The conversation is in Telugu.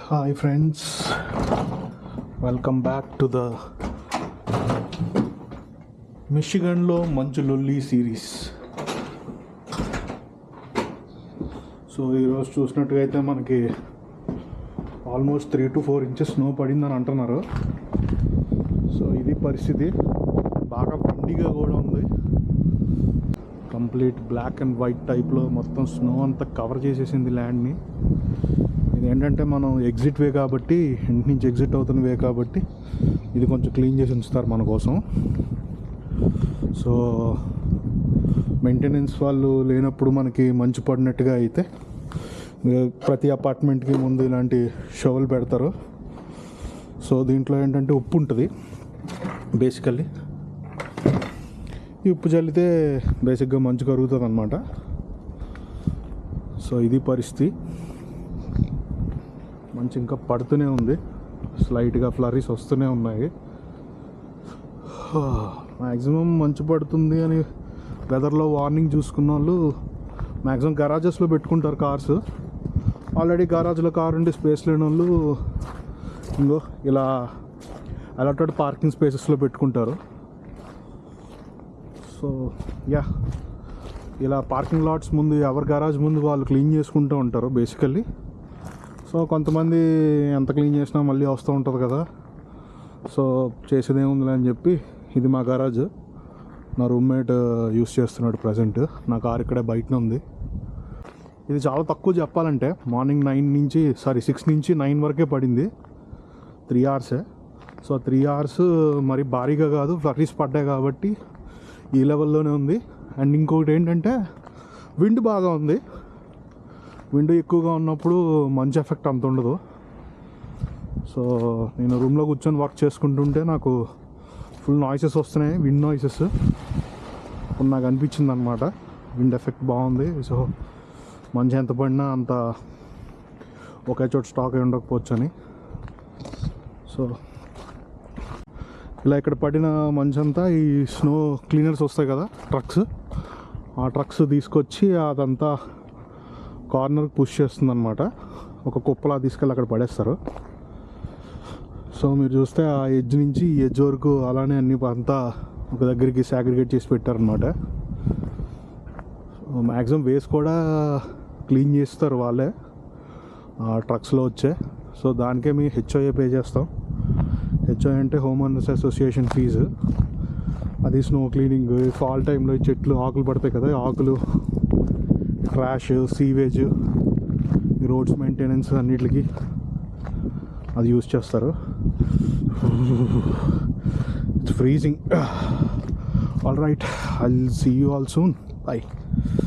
Hi friends, welcome back to the మిషిగన్లో మంచు లొల్లి సిరీస్. సో ఈరోజు చూసినట్టుగా అయితే మనకి ఆల్మోస్ట్ 3 to 4 inches స్నో పడిందని అంటున్నారు. సో ఇది పరిస్థితి. బాగా బండిగా కూడా ఉంది. కంప్లీట్ బ్లాక్ అండ్ వైట్ టైప్లో మొత్తం స్నో అంతా కవర్ చేసేసింది ల్యాండ్ని. ఇది ఏంటంటే మనం ఎగ్జిట్ వే కాబట్టి, ఇంటి నుంచి ఎగ్జిట్ అవుతున్న వే కాబట్టి ఇది కొంచెం క్లీన్ చేసి ఉంచుతారు మన కోసం. సో మెయింటెనెన్స్ వాళ్ళు లేనప్పుడు మనకి మంచు పడినట్టుగా అయితే ప్రతి అపార్ట్మెంట్కి ముందు ఇలాంటి షోలు పెడతారు. సో దీంట్లో ఏంటంటే ఉప్పు ఉంటుంది. బేసికల్లీ ఈ ఉప్పు చల్లితే బేసిక్గా మంచు కరుగుతుంది అన్నమాట. సో ఇది పరిస్థితి. మంచి ఇంకా పడుతూనే ఉంది, స్లైట్గా ఫ్లరీస్ వస్తూనే ఉన్నాయి. మ్యాక్సిమం మంచు పడుతుంది అని వెదర్లో వార్నింగ్ చూసుకున్న వాళ్ళు మ్యాక్సిమం గరాజెస్లో పెట్టుకుంటారు కార్స్. ఆల్రెడీ గరాజ్లో కార్ ఉండి స్పేస్ లేని వాళ్ళు ఇంకో ఇలా అలాటెడ్ పార్కింగ్ స్పేసెస్లో పెట్టుకుంటారు. సో యా, ఇలా పార్కింగ్ లాట్స్ ముందు ఎవరి గరాజ్ ముందు వాళ్ళు క్లీన్ చేసుకుంటూ ఉంటారు బేసికల్లీ. సో కొంతమంది ఎంత క్లీన్ చేసినా మళ్ళీ వస్తూ ఉంటుంది కదా. సో చేసేదేముందిలే అని చెప్పి, ఇది మా గరాజ్, నా రూమ్మేట్ యూస్ చేస్తున్నాడు ప్రజెంట్. నా కార్ ఇక్కడే బయటనే ఉంది. ఇది చాలా తక్కువ చెప్పాలంటే, మార్నింగ్ 6 నుంచి 9 వరకే పడింది. 3 hours. సో 3 hours మరి భారీగా కాదు, ఫ్లరీస్ పడ్డాయి కాబట్టి ఈ లెవెల్లోనే ఉంది. అండ్ ఇంకొకటి ఏంటంటే విండ్ బాగా ఉంది. విండ్ ఎక్కువగా ఉన్నప్పుడు మంచి ఎఫెక్ట్ అంత ఉండదు. సో నేను రూమ్లో కూర్చొని వర్క్ చేసుకుంటుంటే నాకు ఫుల్ నాయిసెస్ వస్తున్నాయి, విండ్ నాయిసెస్. ఇప్పుడు నాకు అనిపించింది అనమాట, విండ్ ఎఫెక్ట్ బాగుంది. సో మంచి ఎంత పడినా అంత ఒకే చోట స్టాక్ అయి ఉండకపోవచ్చు అని. సో ఇలా ఇక్కడ పడిన మంచంతా ఈ స్నో క్లీనర్స్ వస్తాయి కదా, ట్రక్స్, ఆ ట్రక్స్ తీసుకొచ్చి అదంతా కార్నర్కి పుష్ చేస్తుంది అనమాట. ఒక కుప్పలా తీసుకెళ్ళి అక్కడ పడేస్తారు. సో మీరు చూస్తే ఆ ఎడ్జ్ నుంచి ఈ ఎడ్జ్ వరకు అలానే అన్ని అంతా ఒక దగ్గరికి సాగ్రిగేట్ చేసి పెట్టారనమాట. మ్యాక్సిమం వేస్ కూడా క్లీన్ చేస్తారు వాళ్ళే, ఆ ట్రక్స్లో వచ్చే. సో దానికే మేము HOA పే చేస్తాం. HOA అంటే హోమ్ ఓనర్స్ అసోసియేషన్ ఫీజు. అది స్నో క్లీనింగ్, ఫాల్ టైంలో చెట్లు ఆకులు పడతాయి కదా, ఆకులు, ట్రాష్, సీవేజ్, రోడ్స్ మెయింటెనెన్స్ అన్నిటికి అది యూజ్ చేస్తారు. It's freezing. All right, I will see you all soon. By.